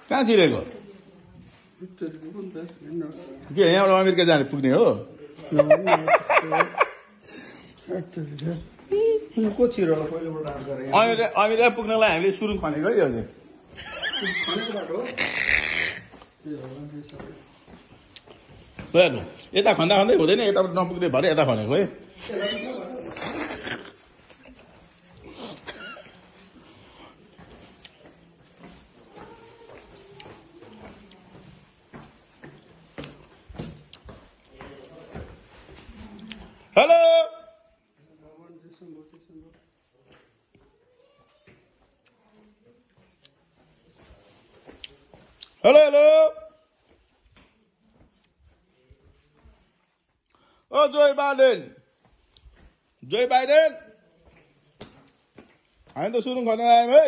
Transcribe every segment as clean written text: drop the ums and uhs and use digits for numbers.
कहाँ चिरेको के यहाँबाट अमेरिका जाने पुग्ने हो अमेरिका पुग्नलाई हामीले सुरुङ खनेको है अझै यता खन्दा खन्दै हुँदैन यताबाट नपुग्ने भरे यता खनेको है हेलो हेलो हेलो ओ जोय बाइडेन हामी त सुरुङ खन्न आयौँ है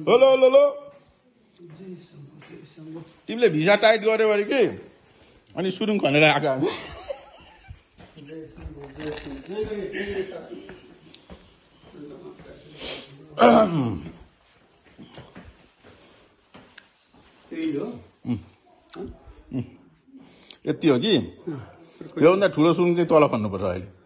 हेलो हेलो हेलो तिमीले भिजा टाइट गर्यो भने कि अनि सुरुङ खनेर आएको हामी यति हो कि योभन्दा ठुलो सुरुङ चाहिँ तल खन्नुपर्छ अहिले